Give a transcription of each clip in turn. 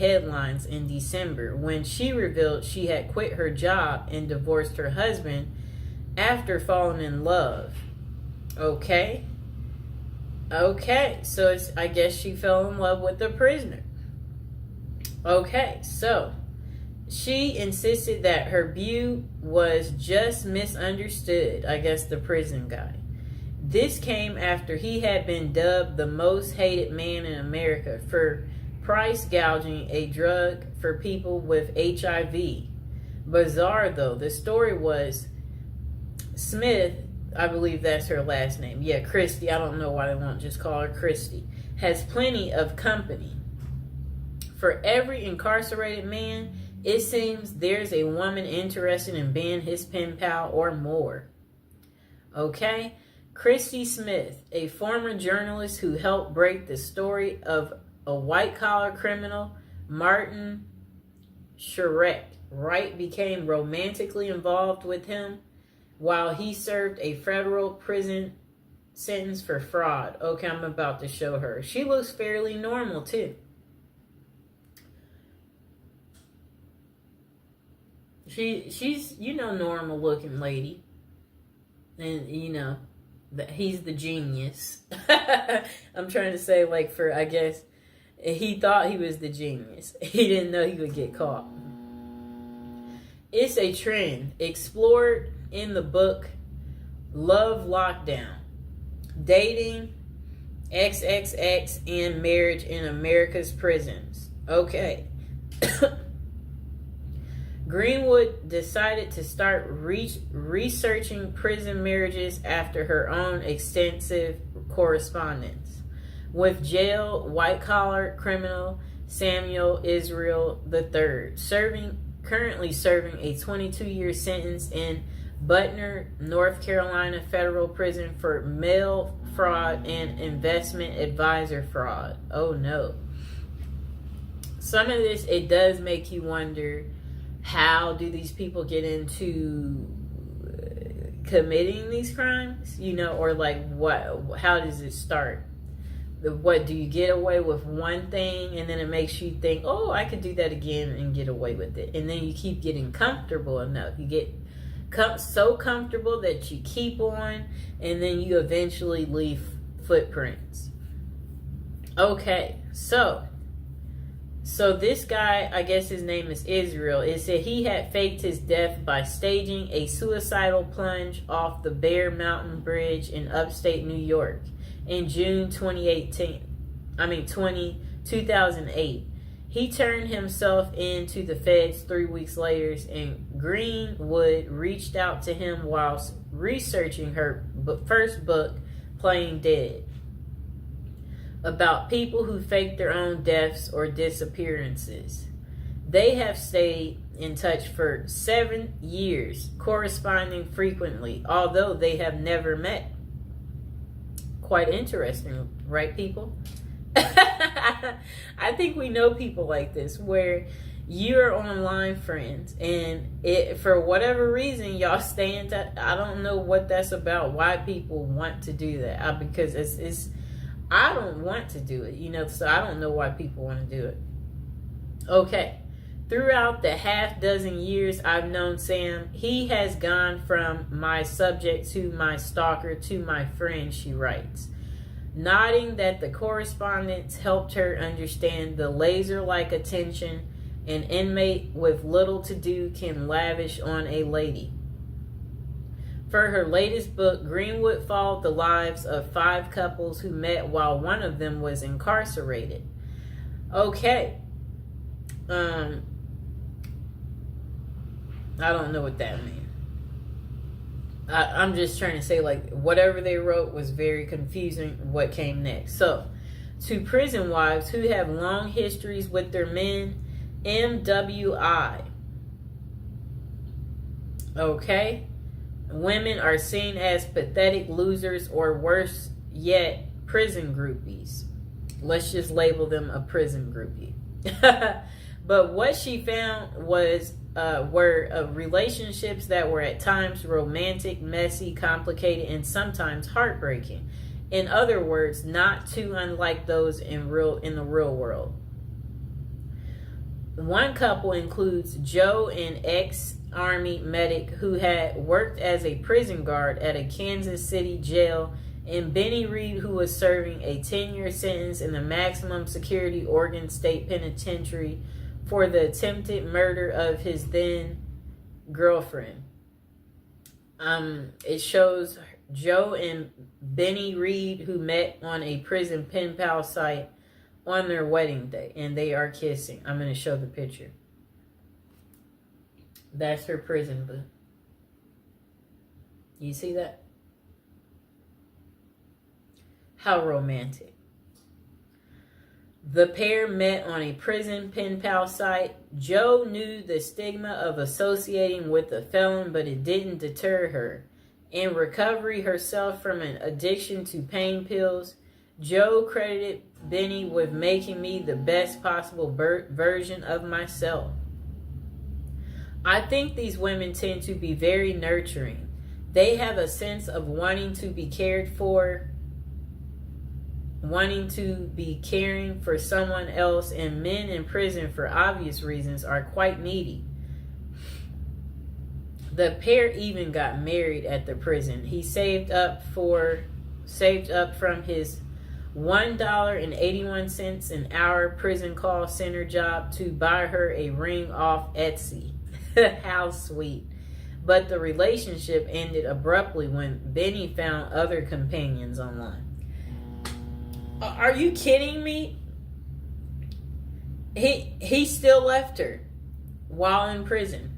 headlines in December when she revealed she had quit her job and divorced her husband after falling in love. Okay. So I guess she fell in love with the prisoner. Okay, so she insisted that her view was just misunderstood, I guess the prison guy. This came after he had been dubbed the most hated man in America for price gouging a drug for people with HIV. Bizarre though, the story was Smith, I believe that's her last name. Yeah, Christy. I don't know why they won't just call her Christy. Has plenty of company. For every incarcerated man, it seems there's a woman interested in being his pen pal or more. Okay? Christy Smith, a former journalist who helped break the story of a white-collar criminal, Martin Shkreli, Wright became romantically involved with him while he served a federal prison sentence for fraud. Okay, I'm about to show her. She looks fairly normal, too. She's, normal looking lady. And, he's the genius. I'm trying to say, I guess, he thought he was the genius. He didn't know he would get caught. It's a trend explored in the book Love Lockdown, Dating, XXX, and Marriage in America's Prisons. Okay. Greenwood decided to start researching prison marriages after her own extensive correspondence with jail white-collar criminal Samuel Israel III, currently serving a 22-year sentence in Butner, North Carolina federal prison for mail fraud and investment advisor fraud. Oh no. Some of this, it does make you wonder, how do these people get into committing these crimes? Or what? How does it start? What, do you get away with one thing and then it makes you think, oh, I could do that again and get away with it, and then you keep getting comfortable enough, you get so comfortable that you keep on, and then you eventually leave footprints. Okay, so this guy, I guess his name is Israel, it said he had faked his death by staging a suicidal plunge off the Bear Mountain Bridge in upstate New York in June 2008. He turned himself in to the feds 3 weeks later, and Greenwood reached out to him whilst researching her first book, Playing Dead, about people who fake their own deaths or disappearances. They have stayed in touch for 7 years, corresponding frequently, although they have never met. Quite interesting, right, people? I think we know people like this, where you're online friends, and for whatever reason y'all stay in touch. I don't know what that's about, why people want to do that, because it's I don't want to do it, so I don't know why people want to do it. Okay. Throughout the half dozen years I've known Sam, he has gone from my subject to my stalker to my friend, she writes, nodding that the correspondence helped her understand the laser-like attention an inmate with little to do can lavish on a lady. For her latest book, Greenwood followed the lives of 5 couples who met while one of them was incarcerated. Okay. I don't know what that means. I'm just trying to say, whatever they wrote was very confusing what came next. So, to prison wives who have long histories with their men, MWI. Okay? Women are seen as pathetic losers, or worse yet, prison groupies. Let's just label them a prison groupie. But what she found were relationships that were at times romantic, messy, complicated, and sometimes heartbreaking. In other words, not too unlike those in the real world. One couple includes Joe, an ex-Army medic who had worked as a prison guard at a Kansas City jail, and Benny Reed, who was serving a 10-year sentence in the maximum security Oregon State Penitentiary for the attempted murder of his then girlfriend. It shows Joe and Benny Reed, who met on a prison pen pal site, on their wedding day, and they are kissing. I'm going to show the picture. That's her prison boo. You see that? How romantic. The pair met on a prison pen pal site. Joe knew the stigma of associating with a felon, but it didn't deter her. In recovery herself from an addiction to pain pills, Joe credited Benny with making me the best possible version of myself. I think these women tend to be very nurturing. They have a sense of wanting to be cared for, wanting to be caring for someone else, and men in prison, for obvious reasons, are quite needy. The pair even got married at the prison. He saved up from his $1.81 an hour prison call center job to buy her a ring off Etsy. How sweet. But the relationship ended abruptly when Benny found other companions online. Are you kidding me? He still left her while in prison.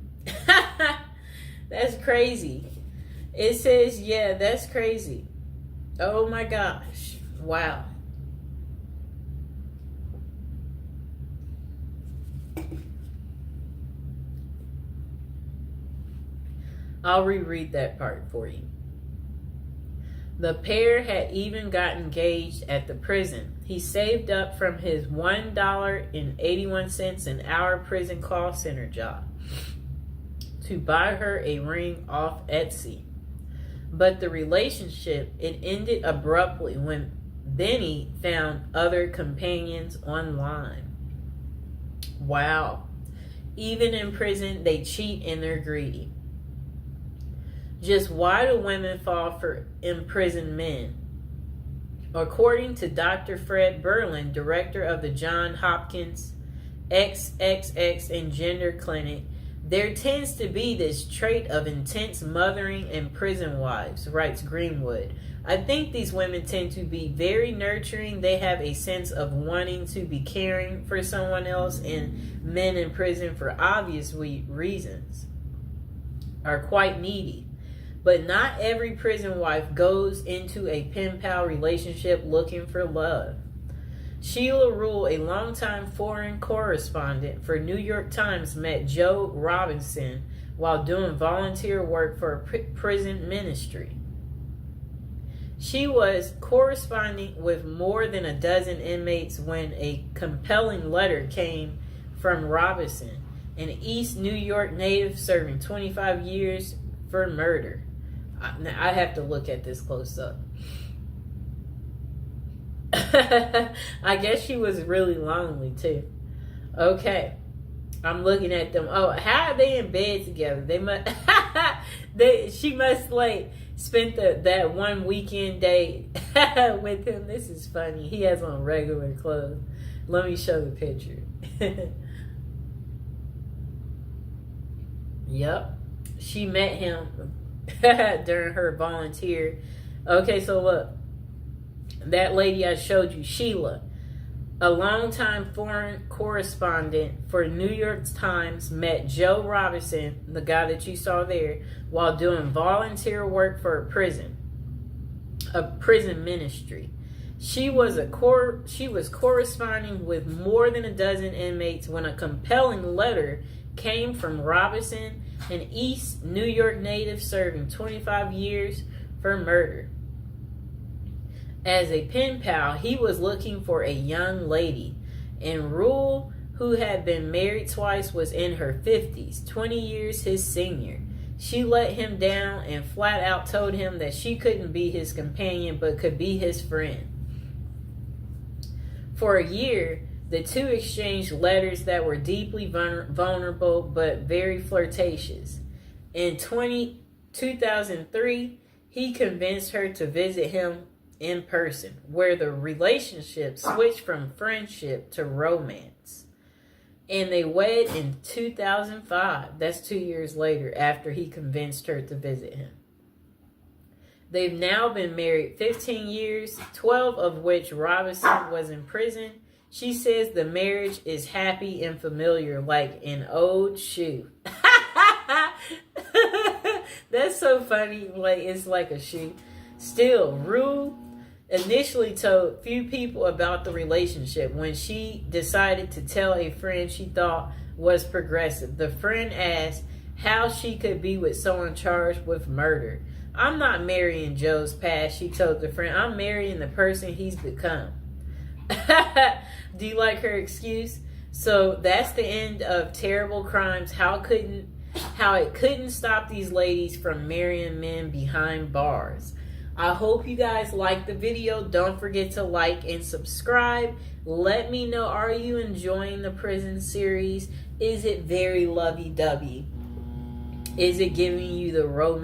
That's crazy. It says, yeah, that's crazy. Oh my gosh. Wow. I'll reread that part for you. The pair had even got engaged at the prison. He saved up from his $1.81 an hour prison call center job to buy her a ring off Etsy. But the relationship, it ended abruptly when Benny found other companions online. Wow. Even in prison, they cheat and they're greedy. Just why do women fall for imprisoned men? According to Dr. Fred Berlin, director of the Johns Hopkins XXX and Gender Clinic, there tends to be this trait of intense mothering in prison wives, writes Greenwood. I think these women tend to be very nurturing. They have a sense of wanting to be caring for someone else, and men in prison, for obvious reasons, are quite needy. But not every prison wife goes into a pen pal relationship looking for love. Sheila Rule, a longtime foreign correspondent for New York Times, met Joe Robinson while doing volunteer work for a prison ministry. She was corresponding with more than a dozen inmates when a compelling letter came from Robinson, an East New York native serving 25 years for murder. Now, I have to look at this close up. I guess she was really lonely too. Okay. I'm looking at them. Oh, how are they in bed together? They must she must spent that one weekend day with him. This is funny. He has on regular clothes. Let me show the picture. Yep. She met him during her volunteer. Okay, so look. That lady I showed you, Sheila, a longtime foreign correspondent for New York Times, met Joe Robinson, the guy that you saw there, while doing volunteer work for a prison ministry. She was corresponding with more than a dozen inmates when a compelling letter came from Robinson, an East New York native serving 25 years for murder. As a pen pal, he was looking for a young lady, and Rule, who had been married twice, was in her 50s, 20 years his senior. She let him down and flat out told him that she couldn't be his companion but could be his friend. For a year, The two exchanged letters that were deeply vulnerable but very flirtatious. In 2003, he convinced her to visit him in person, where the relationship switched from friendship to romance. And they wed in 2005. That's 2 years later, after he convinced her to visit him. They've now been married 15 years, 12 of which Robinson was in prison. She says the marriage is happy and familiar, like an old shoe. That's so funny. Like, it's like a shoe. Still, Rue initially told few people about the relationship. When she decided to tell a friend she thought was progressive, the friend asked how she could be with someone charged with murder. I'm not marrying Joe's past, she told the friend. I'm marrying the person he's become. Do you like her excuse? So that's the end of Terrible Crimes. How it couldn't stop these ladies from marrying men behind bars. I hope you guys liked the video. Don't forget to like and subscribe. Let me know, are you enjoying the prison series? Is it very lovey-dovey? Is it giving you the romance?